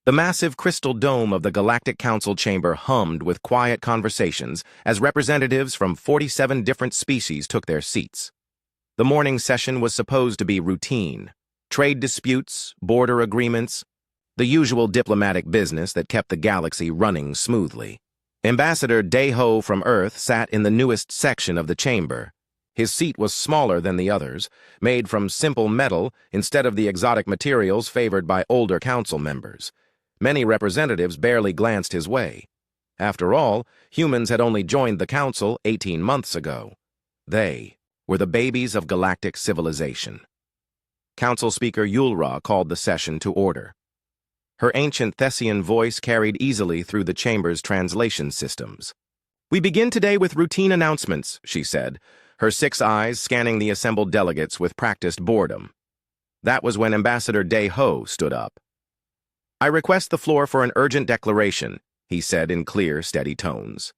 The massive crystal dome of the Galactic Council chamber hummed with quiet conversations as representatives from 47 different species took their seats. The morning session was supposed to be routine. Trade disputes, border agreements, the usual diplomatic business that kept the galaxy running smoothly. Ambassador Daeho from Earth sat in the newest section of the chamber. His seat was smaller than the others, made from simple metal instead of the exotic materials favored by older council members. Many representatives barely glanced his way. After all, humans had only joined the council 18 months ago. They were the babies of galactic civilization. Council Speaker Yulra called the session to order. Her ancient Thessian voice carried easily through the chamber's translation systems. "We begin today with routine announcements," she said, her 6 eyes scanning the assembled delegates with practiced boredom. That was when Ambassador Daeho stood up. "I request the floor for an urgent declaration," he said in clear, steady tones.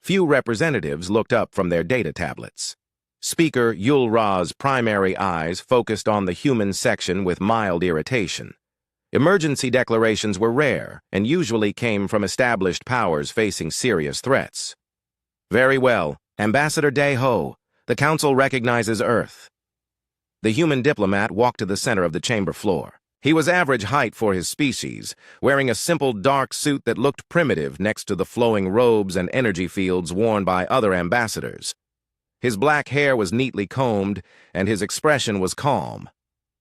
Few representatives looked up from their data tablets. Speaker Yulra's primary eyes focused on the human section with mild irritation. Emergency declarations were rare and usually came from established powers facing serious threats. "Very well, Ambassador Daeho, the Council recognizes Earth." The human diplomat walked to the center of the chamber floor. He was average height for his species, wearing a simple dark suit that looked primitive next to the flowing robes and energy fields worn by other ambassadors. His black hair was neatly combed, and his expression was calm.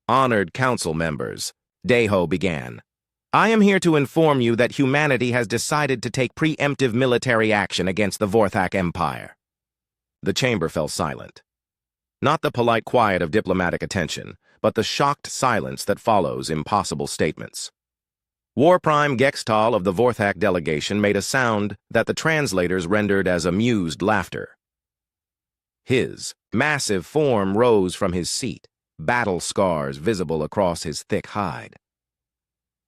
"Honored council members," Daeho began, "I am here to inform you that humanity has decided to take preemptive military action against the Vorthak Empire." The chamber fell silent. Not the polite quiet of diplomatic attention, but the shocked silence that follows impossible statements. War Prime Gextal of the Vorthak delegation made a sound that the translators rendered as amused laughter. His massive form rose from his seat, battle scars visible across his thick hide.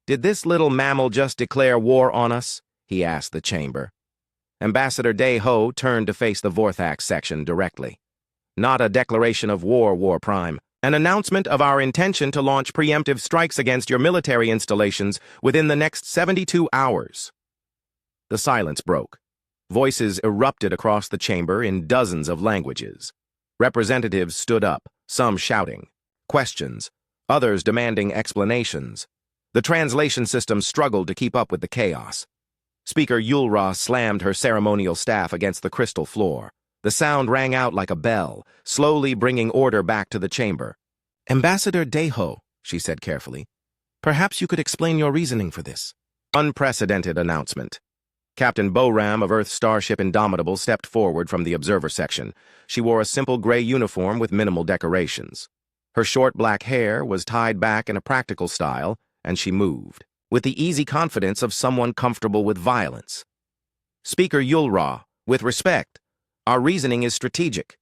"Did this little mammal just declare war on us?" he asked the chamber. Ambassador Daeho turned to face the Vorthak section directly. "Not a declaration of war, War Prime. An announcement of our intention to launch preemptive strikes against your military installations within the next 72 hours. The silence broke. Voices erupted across the chamber in dozens of languages. Representatives stood up, some shouting questions, others demanding explanations. The translation system struggled to keep up with the chaos. Speaker Yulra slammed her ceremonial staff against the crystal floor. The sound rang out like a bell, slowly bringing order back to the chamber. "Ambassador Daeho," she said carefully, "perhaps you could explain your reasoning for this." Unprecedented announcement. Captain Boram of Earth's starship Indomitable stepped forward from the observer section. She wore a simple gray uniform with minimal decorations. Her short black hair was tied back in a practical style, and she moved, with the easy confidence of someone comfortable with violence. "Speaker Yulra, with respect, our reasoning is strategic.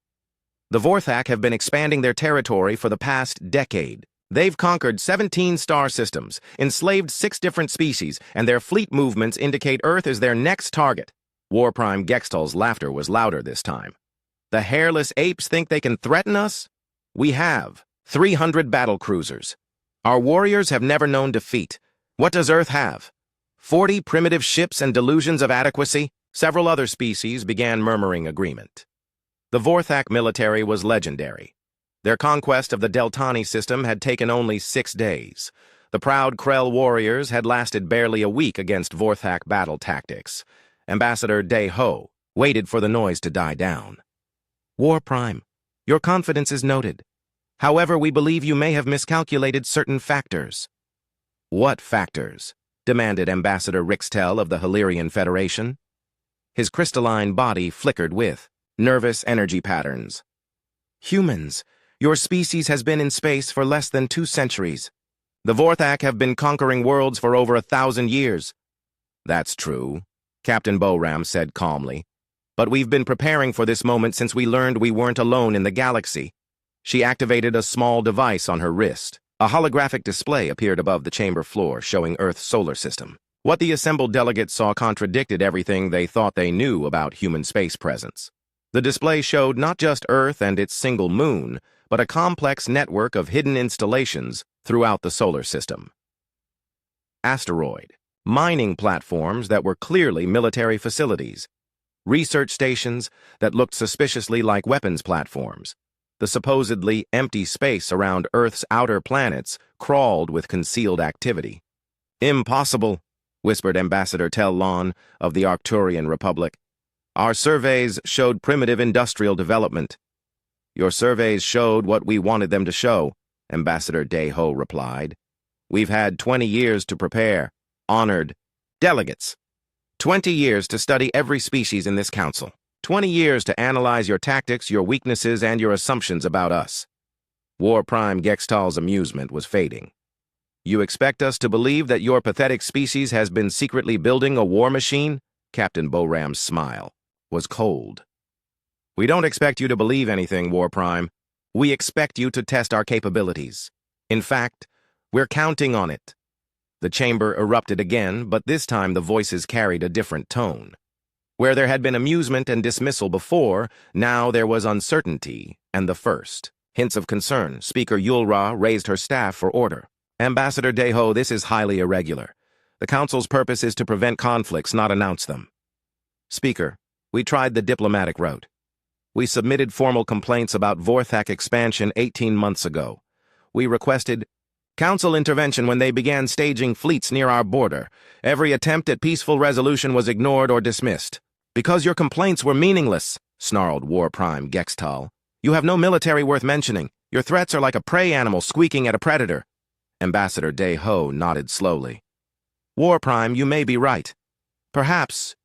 The Vorthak have been expanding their territory for the past decade. They've conquered 17 star systems, enslaved 6 different species, and their fleet movements indicate Earth is their next target." War Prime Gextal's laughter was louder this time. "The hairless apes think they can threaten us? We have 300 battle cruisers. Our warriors have never known defeat. What does Earth have? 40 primitive ships and delusions of adequacy?" Several other species began murmuring agreement. The Vorthak military was legendary. Their conquest of the Deltani system had taken only 6 days. The proud Krell warriors had lasted barely a week against Vorthak battle tactics. Ambassador Daeho waited for the noise to die down. "War Prime, your confidence is noted. However, we believe you may have miscalculated certain factors." "What factors?" demanded Ambassador Rixtel of the Hillyrian Federation. His crystalline body flickered with nervous energy patterns. "Humans, your species has been in space for less than 2 centuries. The Vorthak have been conquering worlds for over 1,000 years. "That's true," Captain Boram said calmly. "But we've been preparing for this moment since we learned we weren't alone in the galaxy." She activated a small device on her wrist. A holographic display appeared above the chamber floor, showing Earth's solar system. What the assembled delegates saw contradicted everything they thought they knew about human space presence. The display showed not just Earth and its single moon, but a complex network of hidden installations throughout the solar system. asteroid, mining platforms that were clearly military facilities, research stations that looked suspiciously like weapons platforms. The supposedly empty space around Earth's outer planets crawled with concealed activity. "Impossible," whispered Ambassador Tel-Lon of the Arcturian Republic. "Our surveys showed primitive industrial development." "Your surveys showed what we wanted them to show," Ambassador Deho replied. "We've had 20 years to prepare. Honored delegates. 20 years to study every species in this council. 20 years to analyze your tactics, your weaknesses, and your assumptions about us." War Prime Gextal's amusement was fading. "You expect us to believe that your pathetic species has been secretly building a war machine?" Captain Boram's smile was cold. "We don't expect you to believe anything, War Prime. We expect you to test our capabilities. In fact, we're counting on it." The chamber erupted again, but this time the voices carried a different tone. Where there had been amusement and dismissal before, now there was uncertainty and the first hints of concern. Speaker Yulra raised her staff for order. "Ambassador Deho, this is highly irregular. The Council's purpose is to prevent conflicts, not announce them." "Speaker, we tried the diplomatic route. We submitted formal complaints about Vorthak expansion 18 months ago. We requested Council intervention when they began staging fleets near our border. Every attempt at peaceful resolution was ignored or dismissed. Because your complaints were meaningless," snarled War Prime Gextal. "You have no military worth mentioning. Your threats are like a prey animal squeaking at a predator." Ambassador Deho nodded slowly. "War Prime, you may be right. Perhaps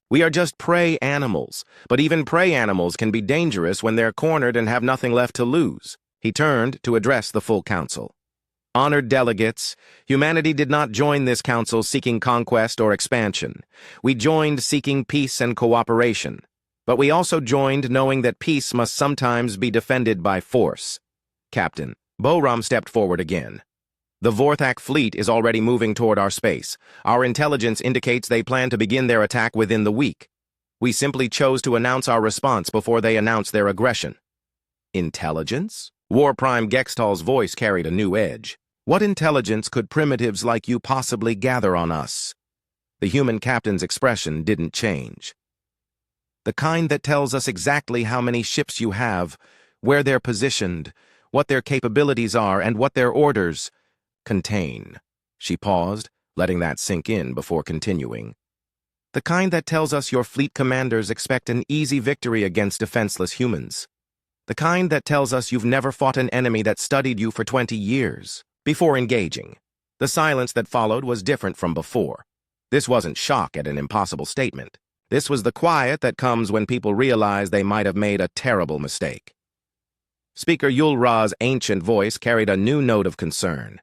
we are just prey animals, but even prey animals can be dangerous when they're cornered and have nothing left to lose." He turned to address the full council. "Honored delegates, humanity did not join this council seeking conquest or expansion. We joined seeking peace and cooperation. But we also joined knowing that peace must sometimes be defended by force." Captain Boram stepped forward again. "The Vorthak fleet is already moving toward our space. Our intelligence indicates they plan to begin their attack within the week. We simply chose to announce our response before they announced their aggression." "Intelligence?" War Prime Gextal's voice carried a new edge. "What intelligence could primitives like you possibly gather on us?" The human captain's expression didn't change. "The kind that tells us exactly how many ships you have, where they're positioned, what their capabilities are, and what their orders contain." She paused, letting that sink in before continuing. "The kind that tells us your fleet commanders expect an easy victory against defenseless humans. The kind that tells us you've never fought an enemy that studied you for 20 years. Before engaging." The silence that followed was different from before. This wasn't shock at an impossible statement. This was the quiet that comes when people realize they might have made a terrible mistake. Speaker Yulra's ancient voice carried a new note of concern.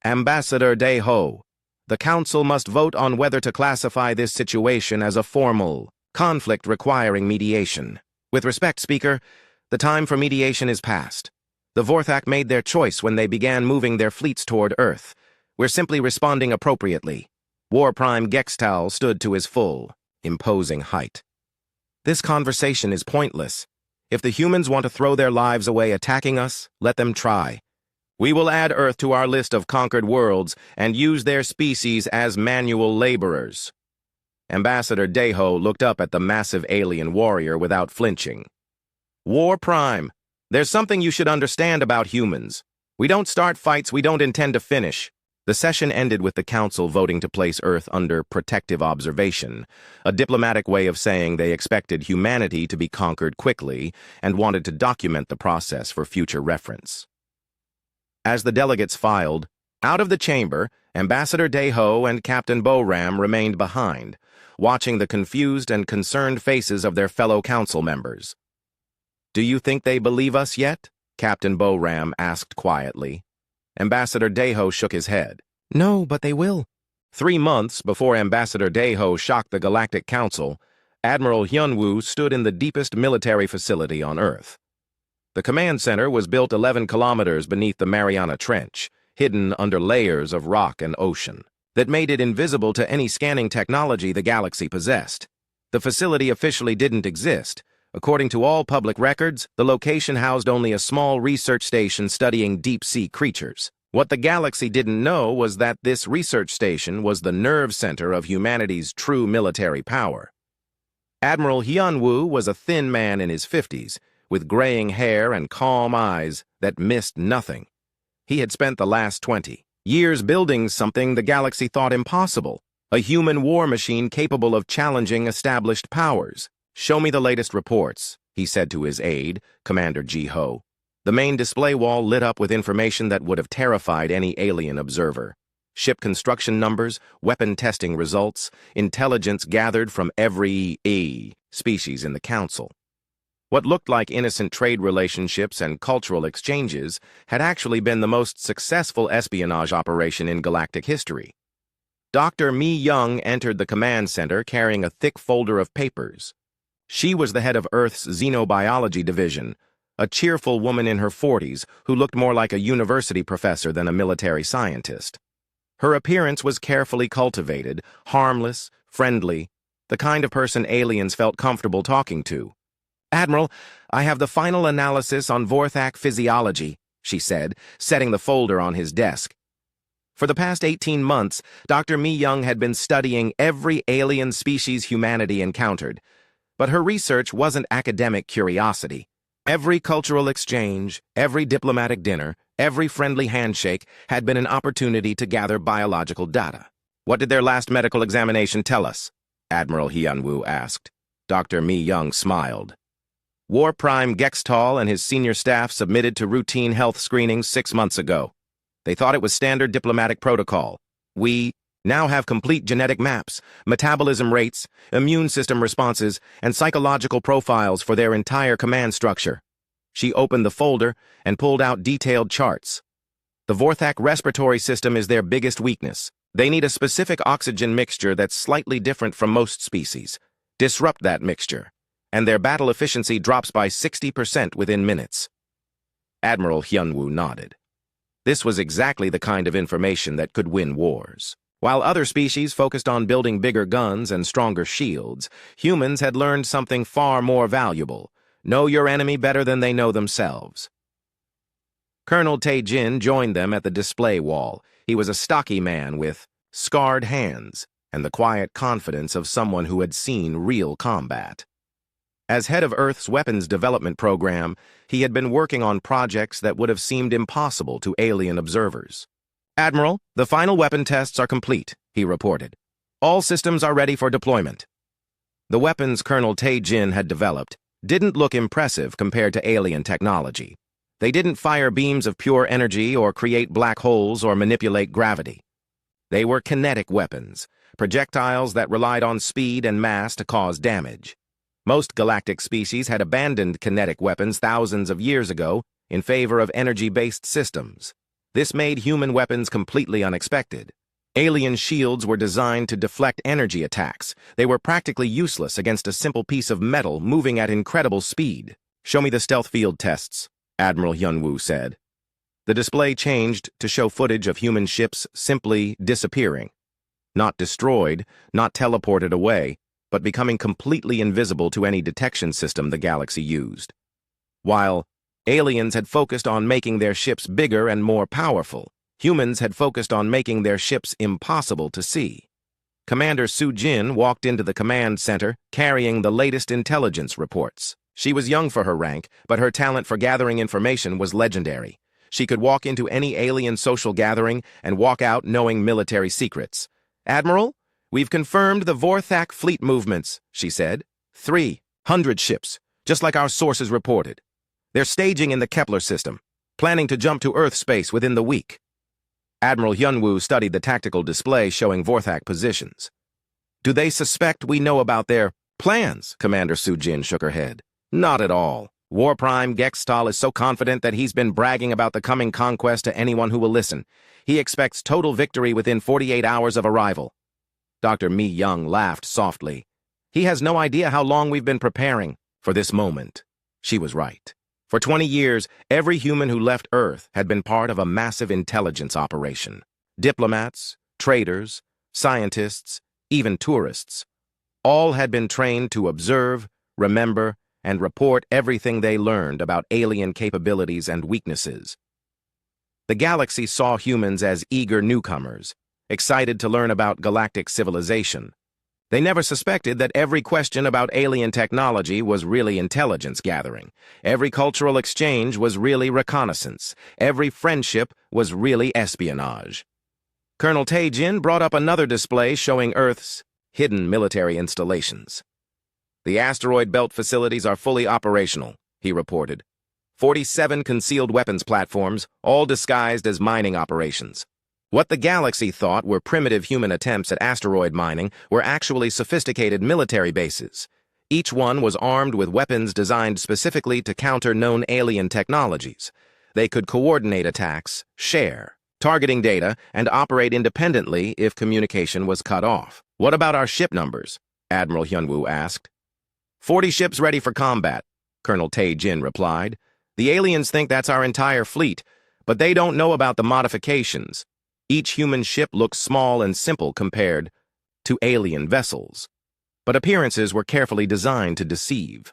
"Ambassador Deho, the Council must vote on whether to classify this situation as a formal conflict requiring mediation. With respect, Speaker, the time for mediation is past. The Vorthak made their choice when they began moving their fleets toward Earth. We're simply responding appropriately." War Prime Gextal stood to his full, imposing height. "This conversation is pointless. If the humans want to throw their lives away attacking us, let them try. We will add Earth to our list of conquered worlds and use their species as manual laborers." Ambassador Deho looked up at the massive alien warrior without flinching. "War Prime, there's something you should understand about humans. We don't start fights we don't intend to finish." The session ended with the Council voting to place Earth under protective observation, a diplomatic way of saying they expected humanity to be conquered quickly and wanted to document the process for future reference. As the delegates filed out of the chamber, Ambassador Deho and Captain Boram remained behind, watching the confused and concerned faces of their fellow council members. "Do you think they believe us yet?" Captain Boram asked quietly. Ambassador Deho shook his head. "No, but they will." 3 months before Ambassador Deho shocked the Galactic Council, Admiral Hyunwoo stood in the deepest military facility on Earth. The command center was built 11 kilometers beneath the Mariana Trench, hidden under layers of rock and ocean, that made it invisible to any scanning technology the galaxy possessed. The facility officially didn't exist. According to all public records, the location housed only a small research station studying deep-sea creatures. What the galaxy didn't know was that this research station was the nerve center of humanity's true military power. Admiral Hyun-woo was a thin man in his 50s, with graying hair and calm eyes that missed nothing. He had spent the last 20 years building something the galaxy thought impossible, a human war machine capable of challenging established powers. "Show me the latest reports," he said to his aide, Commander Ji-ho. The main display wall lit up with information that would have terrified any alien observer. Ship construction numbers, weapon testing results, intelligence gathered from every species in the Council. What looked like innocent trade relationships and cultural exchanges had actually been the most successful espionage operation in galactic history. Dr. Mi Young entered the command center carrying a thick folder of papers. She was the head of Earth's Xenobiology Division, a cheerful woman in her 40s who looked more like a university professor than a military scientist. Her appearance was carefully cultivated, harmless, friendly, the kind of person aliens felt comfortable talking to. "Admiral, I have the final analysis on Vorthak physiology," she said, setting the folder on his desk. For the past 18 months, Dr. Mi Young had been studying every alien species humanity encountered, but her research wasn't academic curiosity. Every cultural exchange, every diplomatic dinner, every friendly handshake had been an opportunity to gather biological data. "What did their last medical examination tell us?" Admiral Hyun-woo asked. Dr. Mi Young smiled. "War Prime Gextal and his senior staff submitted to routine health screenings 6 months ago. They thought it was standard diplomatic protocol. We now have complete genetic maps, metabolism rates, immune system responses, and psychological profiles for their entire command structure." She opened the folder and pulled out detailed charts. "The Vorthak respiratory system is their biggest weakness. They need a specific oxygen mixture that's slightly different from most species. Disrupt that mixture, and their battle efficiency drops by 60% within minutes." Admiral Hyun-woo nodded. This was exactly the kind of information that could win wars. While other species focused on building bigger guns and stronger shields, humans had learned something far more valuable: know your enemy better than they know themselves. Colonel Tae-jin joined them at the display wall. He was a stocky man with scarred hands and the quiet confidence of someone who had seen real combat. As head of Earth's weapons development program, he had been working on projects that would have seemed impossible to alien observers. "Admiral, the final weapon tests are complete," he reported. "All systems are ready for deployment." The weapons Colonel Tae-jin had developed didn't look impressive compared to alien technology. They didn't fire beams of pure energy or create black holes or manipulate gravity. They were kinetic weapons, projectiles that relied on speed and mass to cause damage. Most galactic species had abandoned kinetic weapons thousands of years ago in favor of energy-based systems. This made human weapons completely unexpected. Alien shields were designed to deflect energy attacks. They were practically useless against a simple piece of metal moving at incredible speed. "Show me the stealth field tests," Admiral Hyun-woo said. The display changed to show footage of human ships simply disappearing. Not destroyed, not teleported away, but becoming completely invisible to any detection system the galaxy used. While aliens had focused on making their ships bigger and more powerful, humans had focused on making their ships impossible to see. Commander Soo-jin walked into the command center carrying the latest intelligence reports. She was young for her rank, but her talent for gathering information was legendary. She could walk into any alien social gathering and walk out knowing military secrets. "Admiral, we've confirmed the Vorthak fleet movements," she said. 300 ships, just like our sources reported. They're staging in the Kepler system, planning to jump to Earth space within the week. Admiral Hyun-woo studied the tactical display showing Vorthak positions. "Do they suspect we know about their plans?" Commander Soo-jin shook her head. "Not at all. War Prime Gextal is so confident that he's been bragging about the coming conquest to anyone who will listen. He expects total victory within 48 hours of arrival." Dr. Mi Young laughed softly. "He has no idea how long we've been preparing for this moment." She was right. For 20 years, every human who left Earth had been part of a massive intelligence operation. Diplomats, traders, scientists, even tourists. All had been trained to observe, remember, and report everything they learned about alien capabilities and weaknesses. The galaxy saw humans as eager newcomers, excited to learn about galactic civilization. They never suspected that every question about alien technology was really intelligence gathering. Every cultural exchange was really reconnaissance. Every friendship was really espionage. Colonel Tae-jin brought up another display showing Earth's hidden military installations. "The asteroid belt facilities are fully operational," he reported. 47 concealed weapons platforms, all disguised as mining operations. What the galaxy thought were primitive human attempts at asteroid mining were actually sophisticated military bases. Each one was armed with weapons designed specifically to counter known alien technologies. They could coordinate attacks, share targeting data, and operate independently if communication was cut off. "What about our ship numbers?" Admiral Hyunwoo asked. 40 ships ready for combat," Colonel Tae-jin replied. "The aliens think that's our entire fleet, but they don't know about the modifications. Each human ship looks small and simple compared to alien vessels, but appearances were carefully designed to deceive.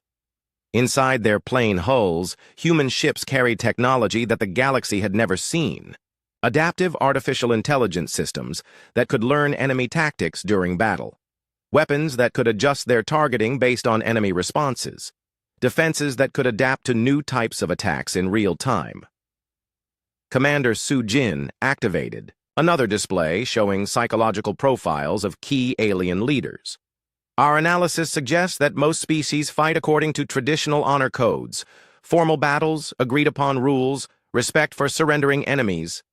Inside their plain hulls, human ships carried technology that the galaxy had never seen. Adaptive artificial intelligence systems that could learn enemy tactics during battle. Weapons that could adjust their targeting based on enemy responses. Defenses that could adapt to new types of attacks in real time. Commander Soo-jin activated another display showing psychological profiles of key alien leaders. "Our analysis suggests that most species fight according to traditional honor codes, formal battles, agreed-upon rules, respect for surrendering enemies."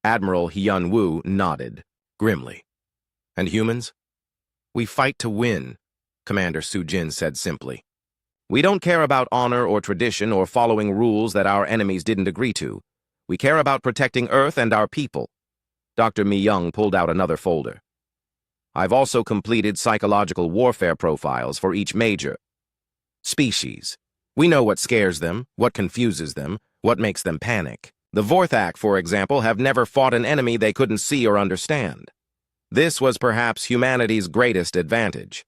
Admiral Hyun-woo nodded grimly. "And humans? We fight to win," Commander Soo-jin said simply. "We don't care about honor or tradition or following rules that our enemies didn't agree to. We care about protecting Earth and our people." Dr. Mi-young pulled out another folder. "I've also completed psychological warfare profiles for each major species. We know what scares them, what confuses them, what makes them panic. The Vorthak, for example, have never fought an enemy they couldn't see or understand. This was perhaps humanity's greatest advantage.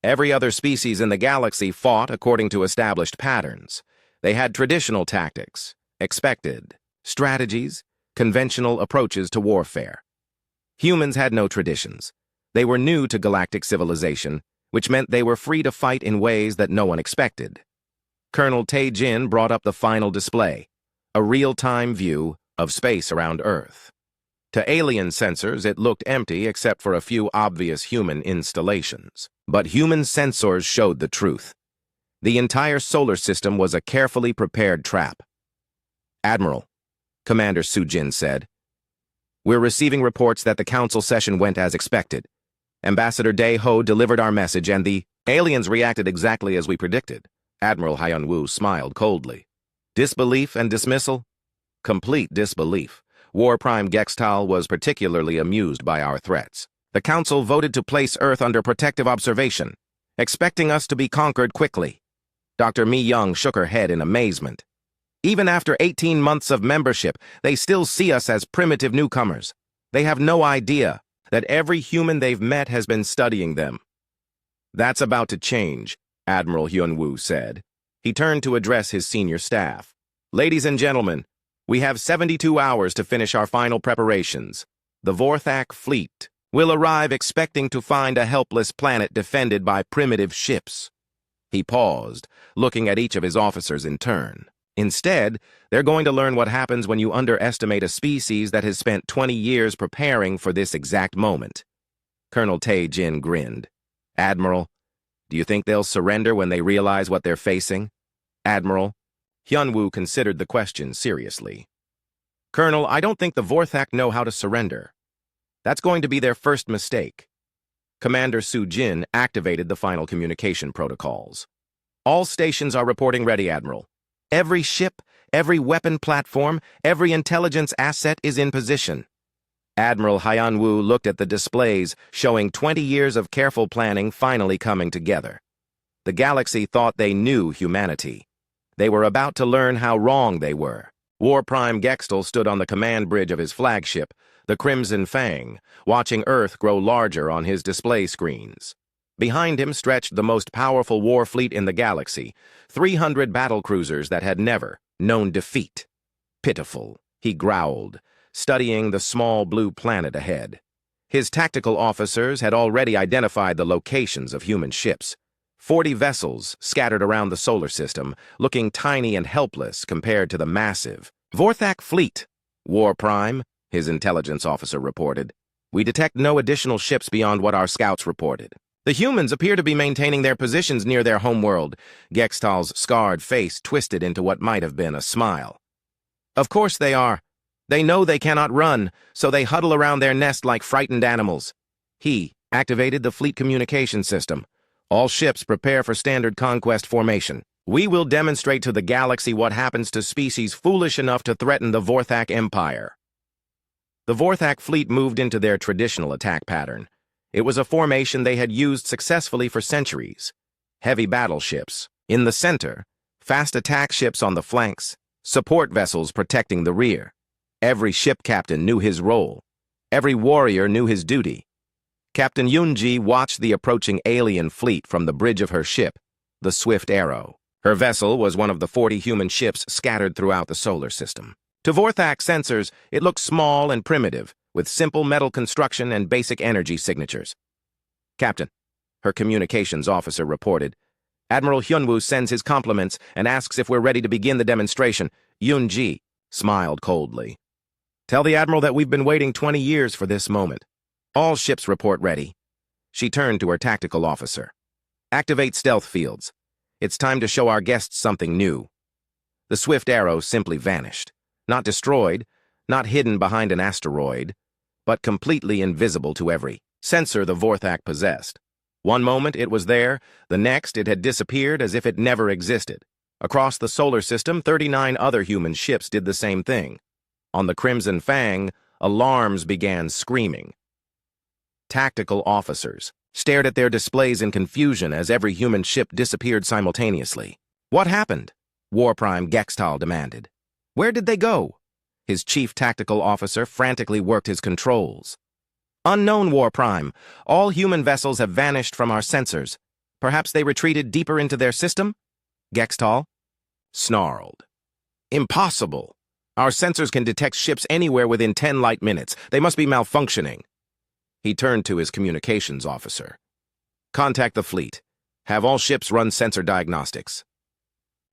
Every other species in the galaxy fought according to established patterns. They had traditional tactics, expected strategies, conventional approaches to warfare. Humans had no traditions. They were new to galactic civilization, which meant they were free to fight in ways that no one expected." Colonel Tae-jin brought up the final display, a real-time view of space around Earth. To alien sensors, it looked empty except for a few obvious human installations. But human sensors showed the truth. The entire solar system was a carefully prepared trap. "Admiral," Commander Soo-jin said, "we're receiving reports that the council session went as expected. Ambassador Dae-ho delivered our message and the aliens reacted exactly as we predicted." Admiral Hyun-woo smiled coldly. "Disbelief and dismissal?" "Complete disbelief. War Prime Gextal was particularly amused by our threats. The Council voted to place Earth under protective observation, expecting us to be conquered quickly." Dr. Mi-young shook her head in amazement. "Even after 18 months of membership, they still see us as primitive newcomers. They have no idea that every human they've met has been studying them." "That's about to change," Admiral Hyun-woo said. He turned to address his senior staff. "Ladies and gentlemen, we have 72 hours to finish our final preparations. The Vorthak fleet will arrive expecting to find a helpless planet defended by primitive ships." He paused, looking at each of his officers in turn. "Instead, they're going to learn what happens when you underestimate a species that has spent 20 years preparing for this exact moment." Colonel Tae-jin grinned. "Admiral, do you think they'll surrender when they realize what they're facing?" "Admiral," Hyun-woo considered the question seriously. "Colonel, I don't think the Vorthak know how to surrender. That's going to be their first mistake." Commander Soo-jin activated the final communication protocols. "All stations are reporting ready, Admiral. Every ship, every weapon platform, every intelligence asset is in position." Admiral Hyun-woo looked at the displays showing 20 years of careful planning finally coming together. The galaxy thought they knew humanity. They were about to learn how wrong they were. War Prime Gextal stood on the command bridge of his flagship, the Crimson Fang, watching Earth grow larger on his display screens. Behind him stretched the most powerful war fleet in the galaxy, 300 battlecruisers that had never known defeat. "Pitiful," he growled. studying the small blue planet ahead. His tactical officers had already identified the locations of human ships. 40 vessels scattered around the solar system, looking tiny and helpless compared to the massive Vorthak fleet. War Prime, his intelligence officer reported. We detect no additional ships beyond what our scouts reported. The humans appear to be maintaining their positions near their homeworld. Gextal's scarred face twisted into what might have been a smile. Of course they are. They know they cannot run, so they huddle around their nest like frightened animals. He activated the fleet communication system. All ships prepare for standard conquest formation. We will demonstrate to the galaxy what happens to species foolish enough to threaten the Vorthak Empire. The Vorthak fleet moved into their traditional attack pattern. It was a formation they had used successfully for centuries. Heavy battleships in the center, fast attack ships on the flanks, support vessels protecting the rear. Every ship captain knew his role. Every warrior knew his duty. Captain Yunji watched the approaching alien fleet from the bridge of her ship, the Swift Arrow. Her vessel was one of the 40 human ships scattered throughout the solar system. To Vorthak sensors, it looked small and primitive, with simple metal construction and basic energy signatures. Captain, her communications officer reported. Admiral Hyunwoo sends his compliments and asks if we're ready to begin the demonstration. Yunji smiled coldly. Tell the Admiral that we've been waiting 20 years for this moment. All ships report ready. She turned to her tactical officer. Activate stealth fields. It's time to show our guests something new. The Swift Arrow simply vanished. Not destroyed, not hidden behind an asteroid, but completely invisible to every sensor the Vorthak possessed. One moment it was there, the next it had disappeared as if it never existed. Across the solar system, 39 other human ships did the same thing. On the Crimson Fang, alarms began screaming. Tactical officers stared at their displays in confusion as every human ship disappeared simultaneously. What happened? War Prime Gextal demanded. Where did they go? His chief tactical officer frantically worked his controls. Unknown, War Prime. All human vessels have vanished from our sensors. Perhaps they retreated deeper into their system? Gextal snarled. Impossible. Our sensors can detect ships anywhere within 10 light minutes. They must be malfunctioning. He turned to his communications officer. Contact the fleet. Have all ships run sensor diagnostics.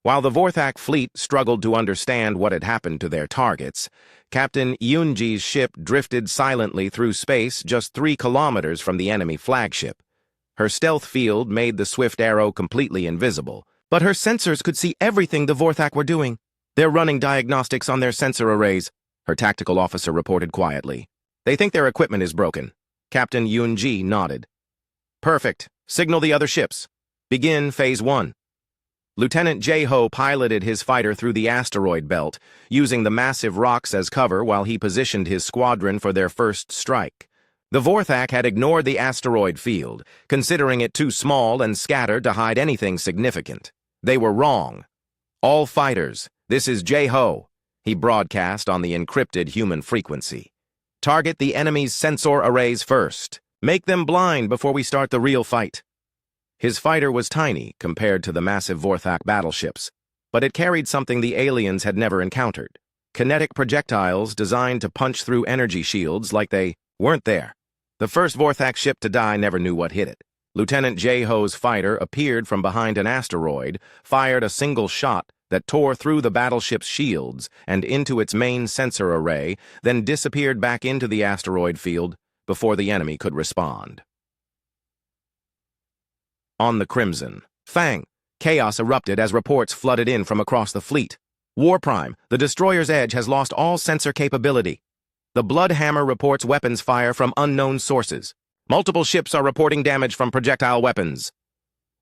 While the Vorthak fleet struggled to understand what had happened to their targets, Captain Yunji's ship drifted silently through space just 3 kilometers from the enemy flagship. Her stealth field made the Swift Arrow completely invisible, but her sensors could see everything the Vorthak were doing. They're running diagnostics on their sensor arrays, her tactical officer reported quietly. They think their equipment is broken. Captain Yunji nodded. Perfect. Signal the other ships. Begin Phase 1. Lieutenant Jae-ho piloted his fighter through the asteroid belt, using the massive rocks as cover while he positioned his squadron for their first strike. The Vorthak had ignored the asteroid field, considering it too small and scattered to hide anything significant. They were wrong. All fighters, this is Jae-ho, he broadcast on the encrypted human frequency. Target the enemy's sensor arrays first. Make them blind before we start the real fight. His fighter was tiny compared to the massive Vorthak battleships, but it carried something the aliens had never encountered. Kinetic projectiles designed to punch through energy shields like they weren't there. The first Vorthak ship to die never knew what hit it. Lieutenant Jae-ho's fighter appeared from behind an asteroid, fired a single shot that tore through the battleship's shields and into its main sensor array, then disappeared back into the asteroid field before the enemy could respond. On the Crimson Fang, chaos erupted as reports flooded in from across the fleet. War Prime, the destroyer's edge has lost all sensor capability. The Bloodhammer reports weapons fire from unknown sources. Multiple ships are reporting damage from projectile weapons.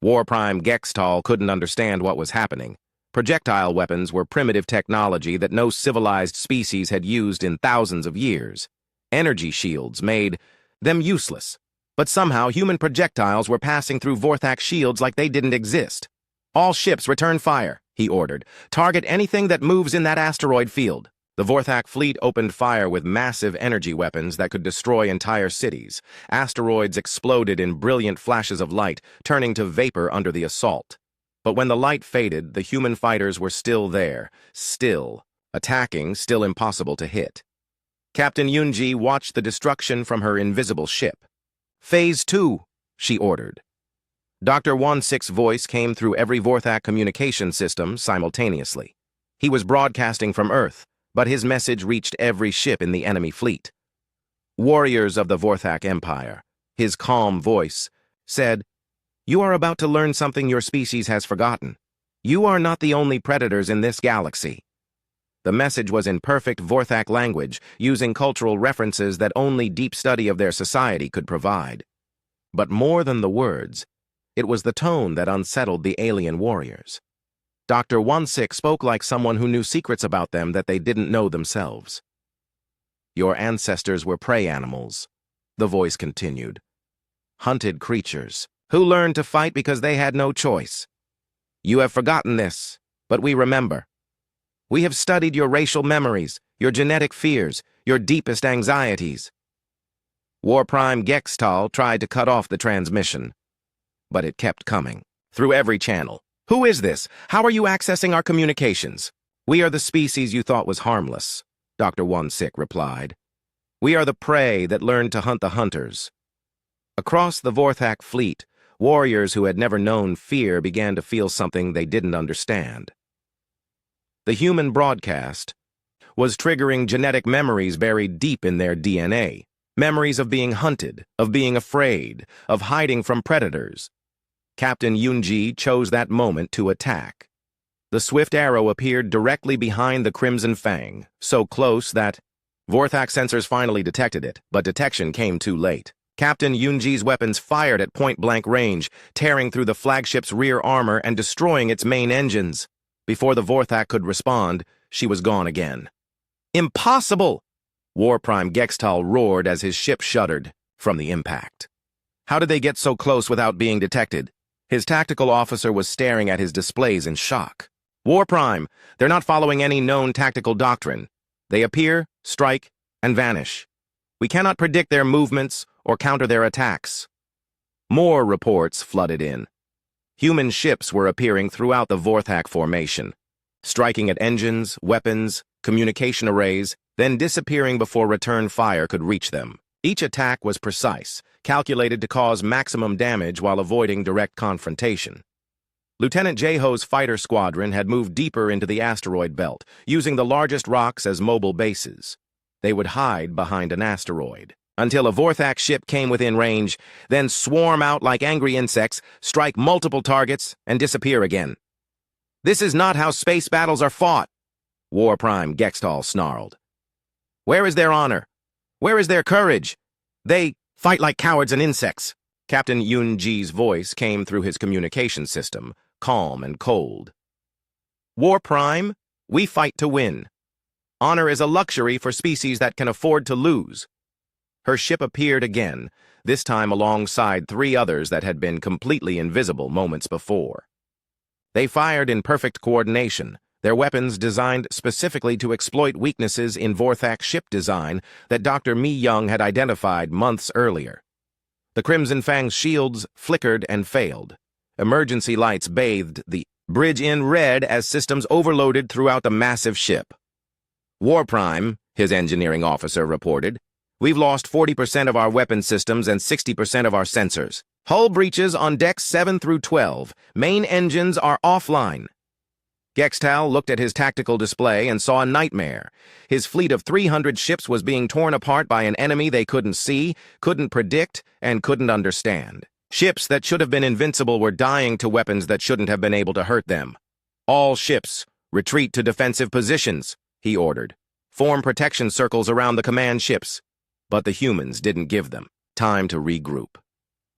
War Prime Gextal couldn't understand what was happening. Projectile weapons were primitive technology that no civilized species had used in thousands of years. Energy shields made them useless. But somehow human projectiles were passing through Vorthak shields like they didn't exist. All ships return fire, he ordered. Target anything that moves in that asteroid field. The Vorthak fleet opened fire with massive energy weapons that could destroy entire cities. Asteroids exploded in brilliant flashes of light, turning to vapor under the assault. But when the light faded, the human fighters were still there, still, attacking, still impossible to hit. Captain Yunji watched the destruction from her invisible ship. "Phase 2, she ordered. Dr. Won-Sik's voice came through every Vorthak communication system simultaneously. He was broadcasting from Earth, but his message reached every ship in the enemy fleet. "Warriors of the Vorthak Empire," his calm voice said, "you are about to learn something your species has forgotten. You are not the only predators in this galaxy." The message was in perfect Vorthak language, using cultural references that only deep study of their society could provide. But more than the words, it was the tone that unsettled the alien warriors. Dr. Won-Sik spoke like someone who knew secrets about them that they didn't know themselves. "Your ancestors were prey animals," the voice continued. "Hunted creatures, who learned to fight because they had no choice. You have forgotten this, but we remember. We have studied your racial memories, your genetic fears, your deepest anxieties." War Prime Gextal tried to cut off the transmission, but it kept coming, through every channel. "Who is this? How are you accessing our communications?" "We are the species you thought was harmless," Dr. Won-Sik replied. "We are the prey that learned to hunt the hunters." Across the Vorthak fleet, warriors who had never known fear began to feel something they didn't understand. The human broadcast was triggering genetic memories buried deep in their DNA, memories of being hunted, of being afraid, of hiding from predators. Captain Yunji chose that moment to attack. The swift arrow appeared directly behind the Crimson Fang, so close that Vorthak sensors finally detected it, but detection came too late. Captain Yunji's weapons fired at point-blank range, tearing through the flagship's rear armor and destroying its main engines. Before the Vorthak could respond, she was gone again. "Impossible!" War Prime Gextal roared as his ship shuddered from the impact. How did they get so close without being detected? His tactical officer was staring at his displays in shock. "War Prime, they're not following any known tactical doctrine. They appear, strike, and vanish. We cannot predict their movements or counter their attacks." More reports flooded in. Human ships were appearing throughout the Vorthak formation, striking at engines, weapons, communication arrays, then disappearing before return fire could reach them. Each attack was precise, calculated to cause maximum damage while avoiding direct confrontation. Lieutenant Jaho's fighter squadron had moved deeper into the asteroid belt, using the largest rocks as mobile bases. They would hide behind an asteroid until a Vorthak ship came within range, then swarm out like angry insects, strike multiple targets, and disappear again. "This is not how space battles are fought," War Prime Gextal snarled. "Where is their honor? Where is their courage? They fight like cowards and insects." Captain Yunji's voice came through his communication system, calm and cold. "War Prime, we fight to win. Honor is a luxury for species that can afford to lose." Her ship appeared again, this time alongside 3 others that had been completely invisible moments before. They fired in perfect coordination, their weapons designed specifically to exploit weaknesses in Vorthak ship design that Dr. Mi Young had identified months earlier. The Crimson Fang's shields flickered and failed. Emergency lights bathed the bridge in red as systems overloaded throughout the massive ship. "War Prime," his engineering officer reported, "we've lost 40% of our weapon systems and 60% of our sensors. Hull breaches on decks 7 through 12. Main engines are offline." Gextal looked at his tactical display and saw a nightmare. His fleet of 300 ships was being torn apart by an enemy they couldn't see, couldn't predict, and couldn't understand. Ships that should have been invincible were dying to weapons that shouldn't have been able to hurt them. "All ships, retreat to defensive positions," he ordered. "Form protection circles around the command ships." But the humans didn't give them time to regroup.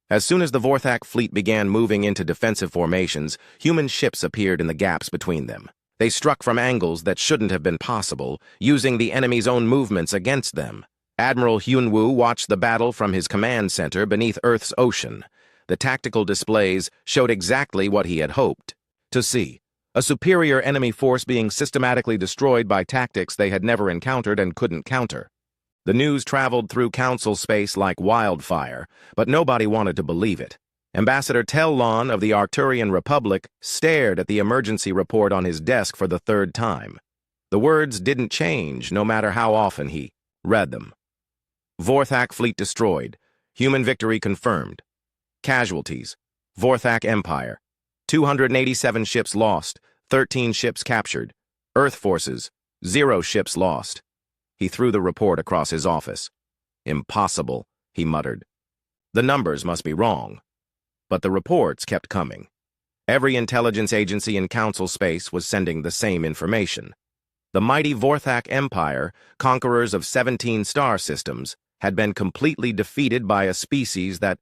As soon as the Vorthak fleet began moving into defensive formations, human ships appeared in the gaps between them. They struck from angles that shouldn't have been possible, using the enemy's own movements against them. Admiral Hyunwoo watched the battle from his command center beneath Earth's ocean. The tactical displays showed exactly what he had hoped to see: a superior enemy force being systematically destroyed by tactics they had never encountered and couldn't counter. The news traveled through council space like wildfire, but nobody wanted to believe it. Ambassador Tellon of the Arcturian Republic stared at the emergency report on his desk for the 3rd time. The words didn't change no matter how often he Read them. Vorthak fleet destroyed. Human victory confirmed. Casualties. Vorthak Empire. 287 ships lost. 13 ships captured. Earth forces. 0 ships lost. He threw the report across his office. Impossible, he muttered. The numbers must be wrong. But the reports kept coming. Every intelligence agency in Council space was sending the same information. The mighty Vorthak Empire, conquerors of 17 star systems, had been completely defeated by a species that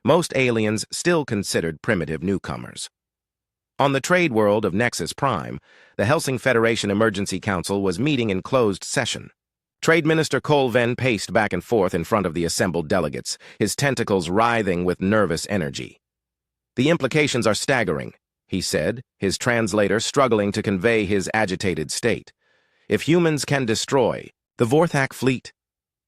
most aliens still considered primitive newcomers. On the trade world of Nexus Prime, the Helsing Federation Emergency Council was meeting in closed session. Trade Minister Colven paced back and forth in front of the assembled delegates, his tentacles writhing with nervous energy. The implications are staggering, he said, his translator struggling to convey his agitated state. If humans can destroy the Vorthak fleet,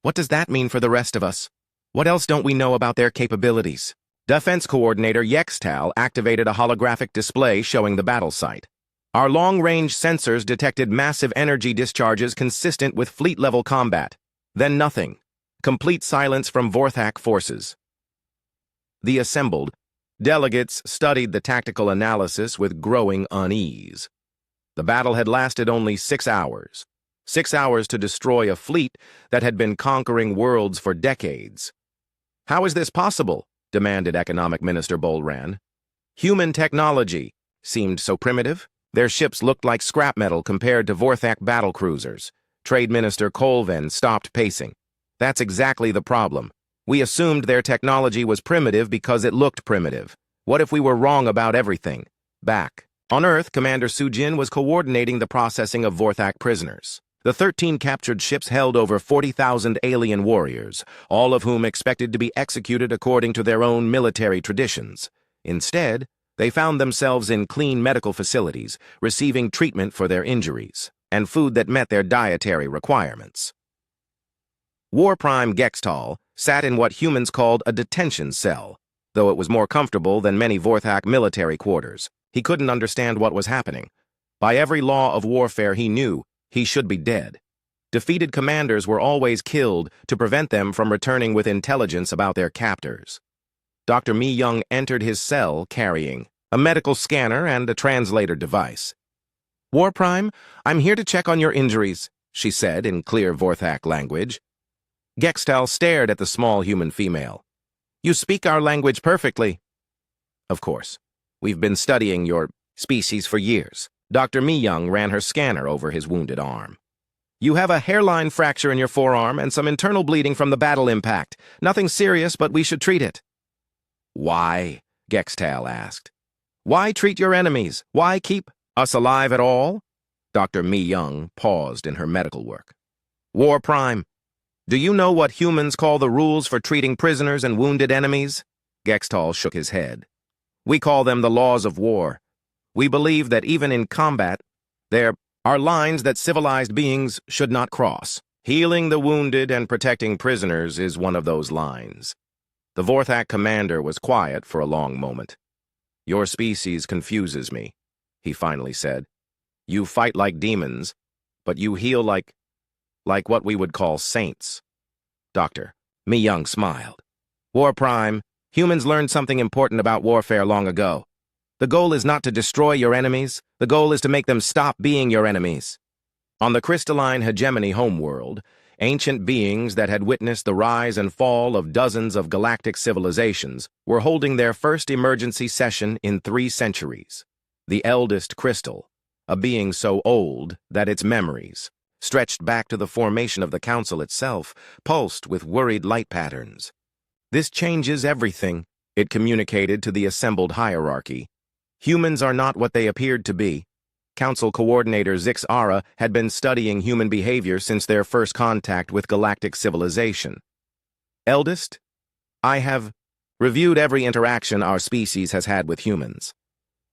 what does that mean for the rest of us? What else don't we know about their capabilities? Defense Coordinator Yextal activated a holographic display showing the battle site. Our long-range sensors detected massive energy discharges consistent with fleet-level combat. Then nothing. Complete silence from Vorthak forces. The assembled delegates studied the tactical analysis with growing unease. The battle had lasted only 6 hours. 6 hours to destroy a fleet that had been conquering worlds for decades. How is this possible? Demanded Economic Minister Bolran. Human technology seemed so primitive. Their ships looked like scrap metal compared to Vorthak battle cruisers. Trade Minister Colven stopped pacing. That's exactly the problem. We assumed their technology was primitive because it looked primitive. What if we were wrong about everything? Back on Earth, Commander Sujin was coordinating the processing of Vorthak prisoners. The 13 captured ships held over 40,000 alien warriors, all of whom expected to be executed according to their own military traditions. Instead, they found themselves in clean medical facilities, receiving treatment for their injuries, and food that met their dietary requirements. War Prime Gextal sat in what humans called a detention cell. Though it was more comfortable than many Vorthak military quarters, he couldn't understand what was happening. By every law of warfare he knew, he should be dead. Defeated commanders were always killed to prevent them from returning with intelligence about their captors. Dr. Mi Young entered his cell carrying a medical scanner and a translator device. War Prime, I'm here to check on your injuries, she said in clear Vorthak language. Gextal stared at the small human female. You speak our language perfectly. Of course. We've been studying your species for years. Dr. Mi Young ran her scanner over his wounded arm. You have a hairline fracture in your forearm and some internal bleeding from the battle impact. Nothing serious, but we should treat it. Why? Gextal asked. Why treat your enemies? Why keep us alive at all? Dr. Mi Young paused in her medical work. War Prime, do you know what humans call the rules for treating prisoners and wounded enemies? Gextal shook his head. We call them the laws of war. We believe that even in combat, there are lines that civilized beings should not cross. Healing the wounded and protecting prisoners is one of those lines. The Vorthak commander was quiet for a long moment. Your species confuses me, he finally said. You fight like demons, but you heal like what we would call saints. Dr. Mi Young smiled. War Prime, humans learned something important about warfare long ago. The goal is not to destroy your enemies. The goal is to make them stop being your enemies. On the crystalline hegemony homeworld, ancient beings that had witnessed the rise and fall of dozens of galactic civilizations were holding their first emergency session in 3 centuries. The eldest crystal, a being so old that its memories, stretched back to the formation of the council itself, pulsed with worried light patterns. This changes everything, it communicated to the assembled hierarchy. Humans are not what they appeared to be. Council Coordinator Zix Ara had been studying human behavior since their first contact with galactic civilization. Eldest, I have reviewed every interaction our species has had with humans.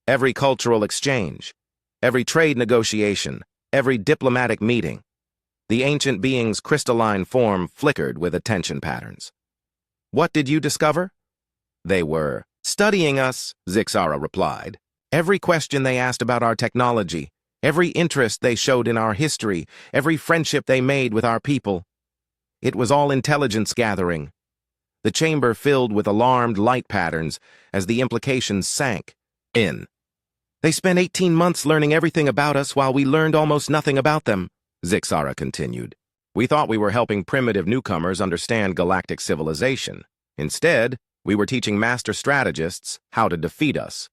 Every cultural exchange, every trade negotiation, every diplomatic meeting. The ancient being's crystalline form flickered with attention patterns. What did you discover? They were studying us, Zixara replied. Every question they asked about our technology, every interest they showed in our history, every friendship they made with our people. It was all intelligence gathering. The chamber filled with alarmed light patterns as the implications sank in. They spent 18 months learning everything about us while we learned almost nothing about them, Zixara continued. We thought we were helping primitive newcomers understand galactic civilization. Instead, we were teaching master strategists how to defeat us.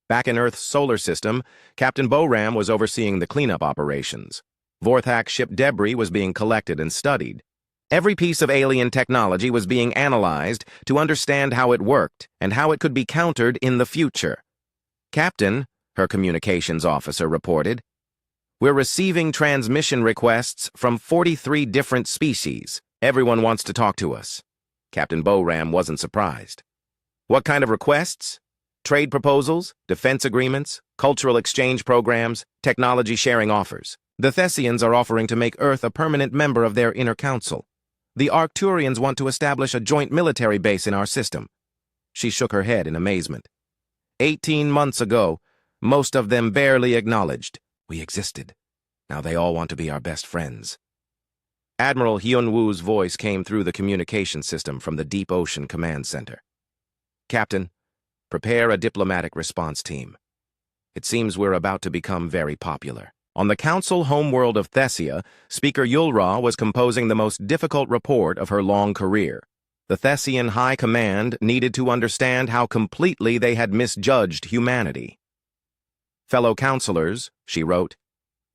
Back in Earth's solar system, Captain Boram was overseeing the cleanup operations. Vorthak ship debris was being collected and studied. Every piece of alien technology was being analyzed to understand how it worked and how it could be countered in the future. Captain, her communications officer reported, we're receiving transmission requests from 43 different species. Everyone wants to talk to us. Captain Boram wasn't surprised. What kind of requests? Trade proposals, defense agreements, cultural exchange programs, technology sharing offers. The Thessians are offering to make Earth a permanent member of their inner council. The Arcturians want to establish a joint military base in our system. She shook her head in amazement. 18 months ago, most of them barely acknowledged we existed. Now they all want to be our best friends. Admiral Hyun-woo's voice came through the communication system from the Deep Ocean Command Center. Captain, prepare a diplomatic response team. It seems we're about to become very popular. On the Council homeworld of Thessia, Speaker Yulra was composing the most difficult report of her long career. The Thessian High Command needed to understand how completely they had misjudged humanity. Fellow counselors, she wrote,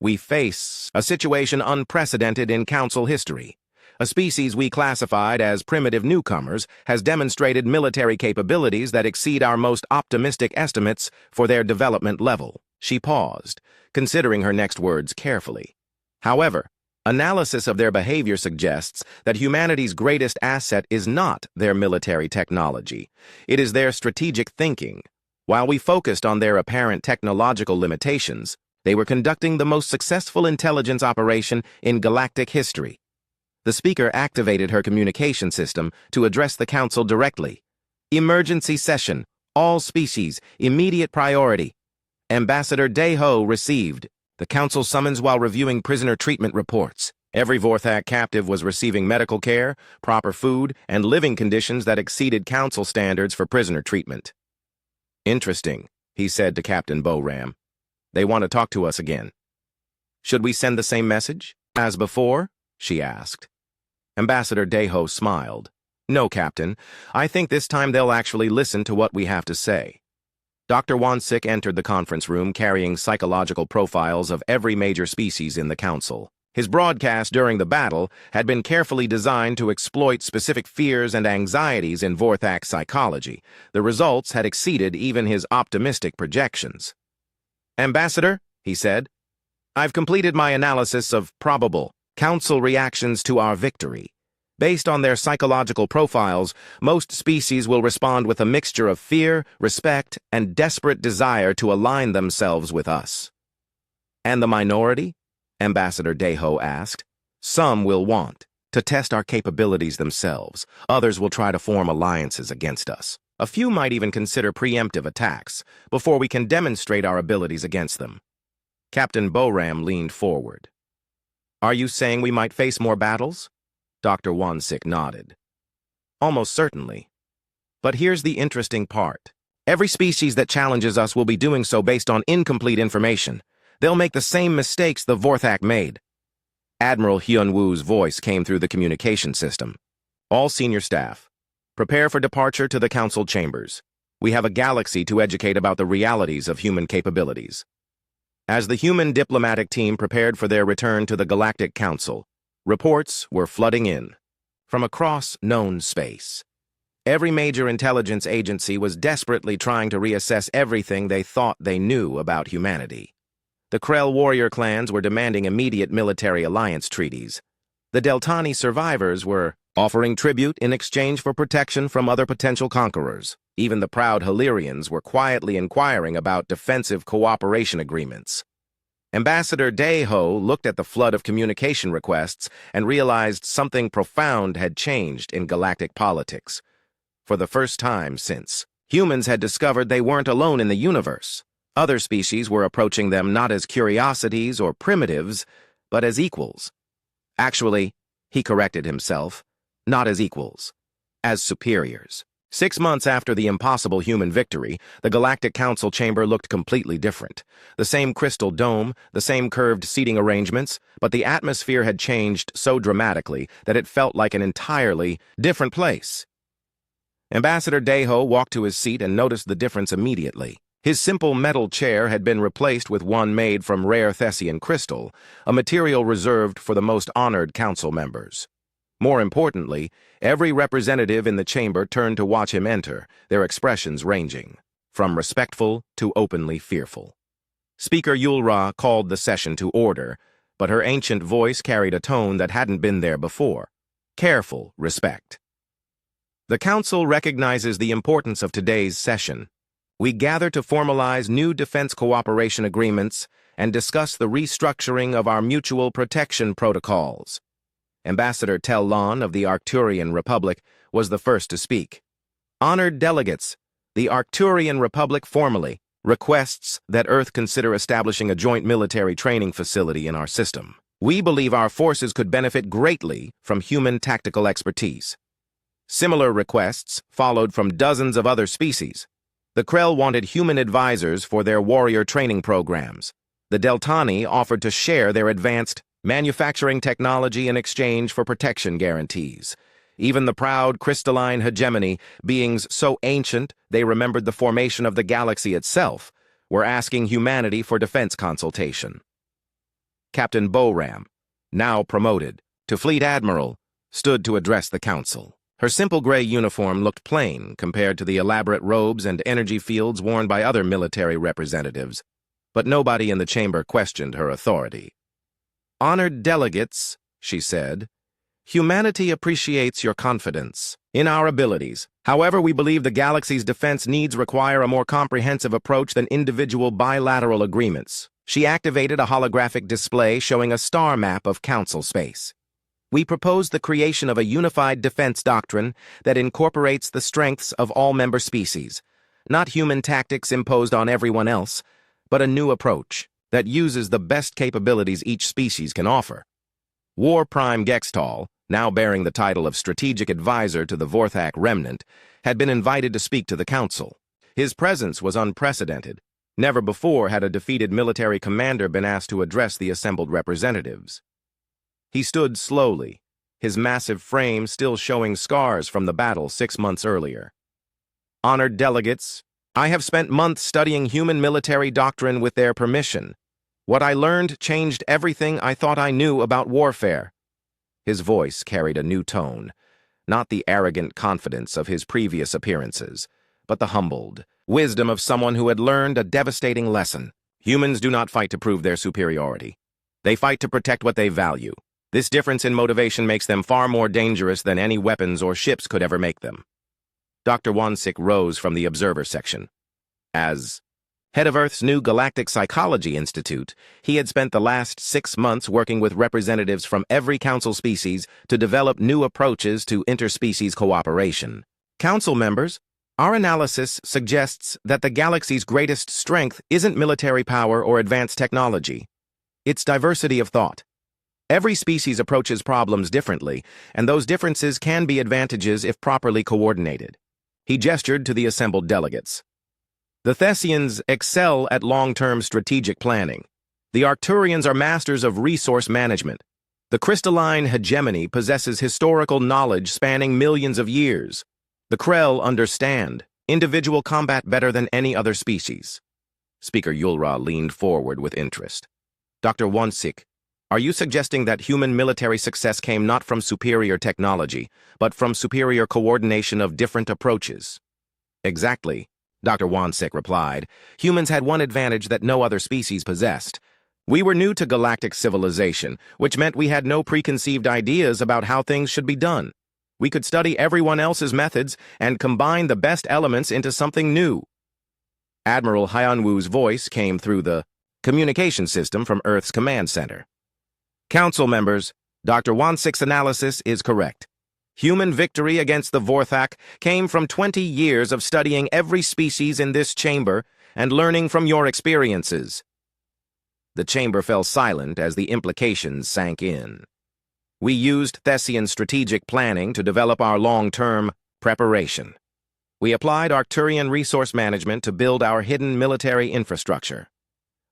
we face a situation unprecedented in Council history. A species we classified as primitive newcomers has demonstrated military capabilities that exceed our most optimistic estimates for their development level. She paused, considering her next words carefully. However, analysis of their behavior suggests that humanity's greatest asset is not their military technology. It is their strategic thinking. While we focused on their apparent technological limitations, they were conducting the most successful intelligence operation in galactic history. The speaker activated her communication system to address the Council directly. Emergency session. All species. Immediate priority. Ambassador Daeho received. The Council summons while reviewing prisoner treatment reports. Every Vorthak captive was receiving medical care, proper food, and living conditions that exceeded Council standards for prisoner treatment. Interesting, he said to Captain Boram. They want to talk to us again. Should we send the same message? As before? She asked. Ambassador Daeho smiled. No, Captain. I think this time they'll actually listen to what we have to say. Dr. Wansik entered the conference room carrying psychological profiles of every major species in the Council. His broadcast during the battle had been carefully designed to exploit specific fears and anxieties in Vorthak psychology. The results had exceeded even his optimistic projections. Ambassador, he said, I've completed my analysis of probable Council reactions to our victory. Based on their psychological profiles, most species will respond with a mixture of fear, respect, and desperate desire to align themselves with us. And the minority? Ambassador Daeho asked. Some will want to test our capabilities themselves. Others will try to form alliances against us. A few might even consider preemptive attacks before we can demonstrate our abilities against them. Captain Boram leaned forward. Are you saying we might face more battles? Dr. Wansik nodded. Almost certainly. But here's the interesting part. Every species that challenges us will be doing so based on incomplete information. They'll make the same mistakes the Vorthak made. Admiral Hyun-woo's voice came through the communication system. All senior staff, prepare for departure to the Council chambers. We have a galaxy to educate about the realities of human capabilities. As the human diplomatic team prepared for their return to the Galactic Council, reports were flooding in from across known space. Every major intelligence agency was desperately trying to reassess everything they thought they knew about humanity. The Krell warrior clans were demanding immediate military alliance treaties. The Deltani survivors were offering tribute in exchange for protection from other potential conquerors. Even the proud Halerians were quietly inquiring about defensive cooperation agreements. Ambassador Daeho looked at the flood of communication requests and realized something profound had changed in galactic politics. For the first time since, humans had discovered they weren't alone in the universe. Other species were approaching them not as curiosities or primitives, but as equals. Actually, He corrected himself. Not as equals. As superiors. 6 months after the impossible human victory, the Galactic Council chamber looked completely different. The same crystal dome, the same curved seating arrangements, but the atmosphere had changed so dramatically that it felt like an entirely different place. Ambassador Deho walked to his seat and noticed the difference immediately. His simple metal chair had been replaced with one made from rare Thessian crystal, a material reserved for the most honored council members. More importantly, every representative in the chamber turned to watch him enter, their expressions ranging from respectful to openly fearful. Speaker Yulra called the session to order, but her ancient voice carried a tone that hadn't been there before. Careful respect. The Council recognizes the importance of today's session. We gather to formalize new defense cooperation agreements and discuss the restructuring of our mutual protection protocols. Ambassador Tel-Lon of the Arcturian Republic was the first to speak. Honored delegates, the Arcturian Republic formally requests that Earth consider establishing a joint military training facility in our system. We believe our forces could benefit greatly from human tactical expertise. Similar requests followed from dozens of other species. The Krell wanted human advisors for their warrior training programs. The Deltani offered to share their advanced manufacturing technology in exchange for protection guarantees. Even the proud crystalline hegemony, beings so ancient they remembered the formation of the galaxy itself, were asking humanity for defense consultation. Captain Boram, now promoted to Fleet Admiral, stood to address the Council. Her simple gray uniform looked plain compared to the elaborate robes and energy fields worn by other military representatives, but nobody in the chamber questioned her authority. Honored delegates, she said, humanity appreciates your confidence in our abilities. However, we believe the galaxy's defense needs require a more comprehensive approach than individual bilateral agreements. She activated a holographic display showing a star map of Council space. We propose the creation of a unified defense doctrine that incorporates the strengths of all member species, not human tactics imposed on everyone else, but a new approach that uses the best capabilities each species can offer. War Prime Gextal, now bearing the title of Strategic Advisor to the Vorthak Remnant, had been invited to speak to the Council. His presence was unprecedented. Never before had a defeated military commander been asked to address the assembled representatives. He stood slowly, his massive frame still showing scars from the battle 6 months earlier. Honored delegates, I have spent months studying human military doctrine with their permission. What I learned changed everything I thought I knew about warfare. His voice carried a new tone, not the arrogant confidence of his previous appearances, but the humbled wisdom of someone who had learned a devastating lesson. Humans do not fight to prove their superiority. They fight to protect what they value. This difference in motivation makes them far more dangerous than any weapons or ships could ever make them. Dr. Wansik rose from the observer section. As head of Earth's new Galactic Psychology Institute, he had spent the last 6 months working with representatives from every Council species to develop new approaches to interspecies cooperation. Council members, our analysis suggests that the galaxy's greatest strength isn't military power or advanced technology. It's diversity of thought. Every species approaches problems differently, and those differences can be advantages if properly coordinated. He gestured to the assembled delegates. The Thessians excel at long-term strategic planning. The Arcturians are masters of resource management. The crystalline hegemony possesses historical knowledge spanning millions of years. The Krell understand individual combat better than any other species. Speaker Yulra leaned forward with interest. Dr. Wansik, are you suggesting that human military success came not from superior technology, but from superior coordination of different approaches? Exactly, Dr. Wansik replied. Humans had one advantage that no other species possessed. We were new to galactic civilization, which meant we had no preconceived ideas about how things should be done. We could study everyone else's methods and combine the best elements into something new. Admiral Hyanwu's voice came through the communication system from Earth's command center. Council members, Dr. Wansik's analysis is correct. Human victory against the Vorthak came from 20 years of studying every species in this chamber and learning from your experiences. The chamber fell silent as the implications sank in. We used Thessian strategic planning to develop our long-term preparation. We applied Arcturian resource management to build our hidden military infrastructure.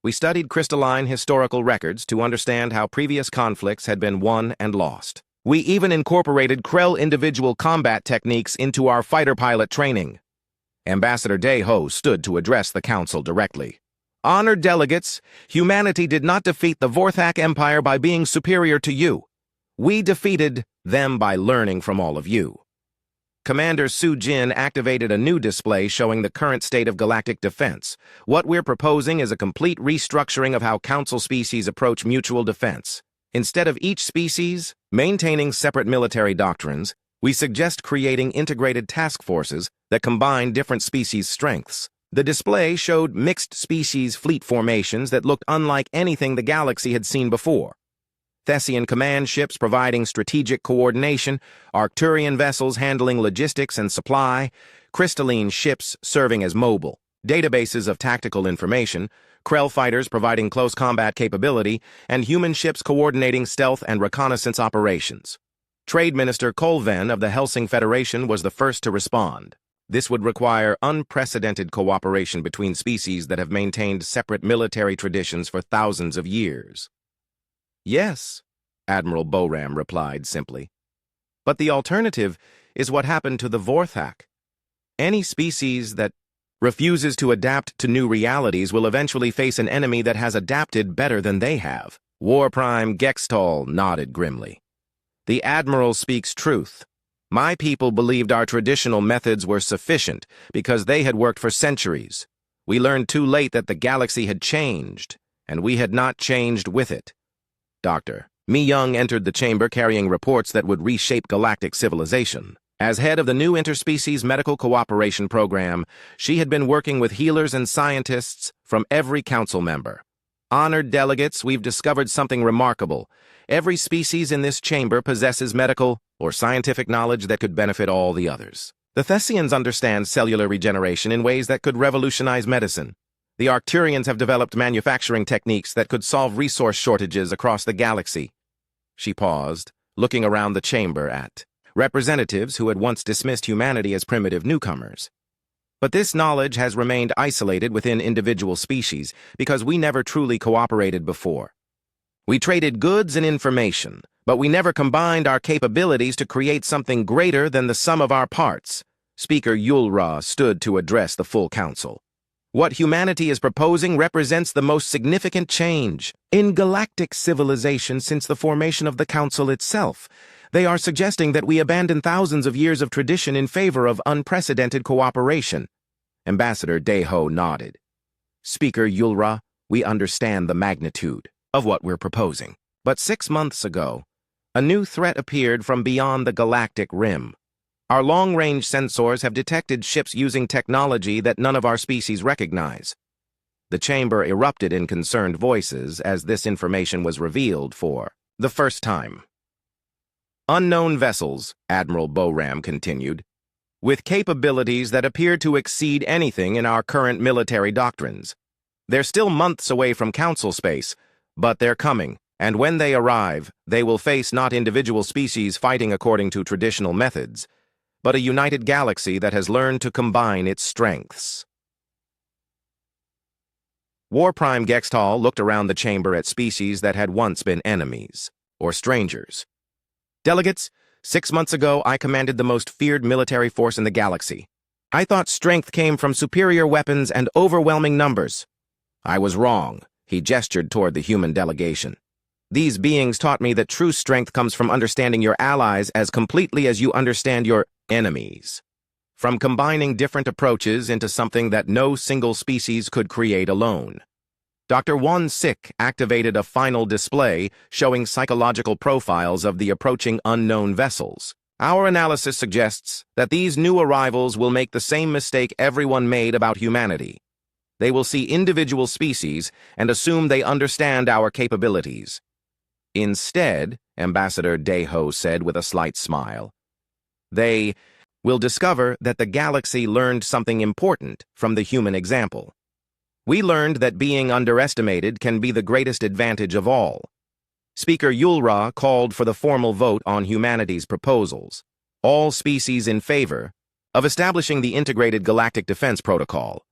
We studied crystalline historical records to understand how previous conflicts had been won and lost. We even incorporated Krell individual combat techniques into our fighter pilot training. Ambassador Deho stood to address the council directly. Honored delegates, humanity did not defeat the Vorthak Empire by being superior to you. We defeated them by learning from all of you. Commander Su Jin activated a new display showing the current state of galactic defense. What we're proposing is a complete restructuring of how council species approach mutual defense. Instead of each species maintaining separate military doctrines, we suggest creating integrated task forces that combine different species' strengths. The display showed mixed species fleet formations that looked unlike anything the galaxy had seen before. Thessian command ships providing strategic coordination, Arcturian vessels handling logistics and supply, crystalline ships serving as mobile databases of tactical information, Krell fighters providing close combat capability, and human ships coordinating stealth and reconnaissance operations. Trade Minister Colven of the Helsing Federation was the first to respond. This would require unprecedented cooperation between species that have maintained separate military traditions for thousands of years. Yes, Admiral Boram replied simply. But the alternative is what happened to the Vorthak. Any species that refuses to adapt to new realities will eventually face an enemy that has adapted better than they have. War Prime Gextall nodded grimly. The Admiral speaks truth. My people believed our traditional methods were sufficient because they had worked for centuries. We learned too late that the galaxy had changed, and we had not changed with it. Dr. Mi Young entered the chamber carrying reports that would reshape galactic civilization. As head of the new interspecies medical cooperation program, she had been working with healers and scientists from every council member. Honored delegates, we've discovered something remarkable. Every species in this chamber possesses medical or scientific knowledge that could benefit all the others. The Thessians understand cellular regeneration in ways that could revolutionize medicine. The Arcturians have developed manufacturing techniques that could solve resource shortages across the galaxy. She paused, looking around the chamber at representatives who had once dismissed humanity as primitive newcomers. But this knowledge has remained isolated within individual species because we never truly cooperated before. We traded goods and information, but we never combined our capabilities to create something greater than the sum of our parts. Speaker Yulra stood to address the full council. What humanity is proposing represents the most significant change in galactic civilization since the formation of the Council itself. They are suggesting that we abandon thousands of years of tradition in favor of unprecedented cooperation. Ambassador Deho nodded. Speaker Yulra, we understand the magnitude of what we're proposing. But 6 months ago, a new threat appeared from beyond the galactic rim. Our long-range sensors have detected ships using technology that none of our species recognize. The chamber erupted in concerned voices as this information was revealed for the first time. Unknown vessels, Admiral Boram continued, with capabilities that appear to exceed anything in our current military doctrines. They're still months away from Council space, but they're coming, and when they arrive, they will face not individual species fighting according to traditional methods, but a united galaxy that has learned to combine its strengths. War Prime Gextall looked around the chamber at species that had once been enemies, or strangers. Delegates, 6 months ago I commanded the most feared military force in the galaxy. I thought strength came from superior weapons and overwhelming numbers. I was wrong, he gestured toward the human delegation. These beings taught me that true strength comes from understanding your allies as completely as you understand your enemies. From combining different approaches into something that no single species could create alone. Dr. Won Sik activated a final display showing psychological profiles of the approaching unknown vessels. Our analysis suggests that these new arrivals will make the same mistake everyone made about humanity. They will see individual species and assume they understand our capabilities. Instead, Ambassador Deho said with a slight smile, they will discover that the galaxy learned something important from the human example. We learned that being underestimated can be the greatest advantage of all. Speaker Yulra called for the formal vote on humanity's proposals, all species in favor of establishing the Integrated Galactic Defense Protocol,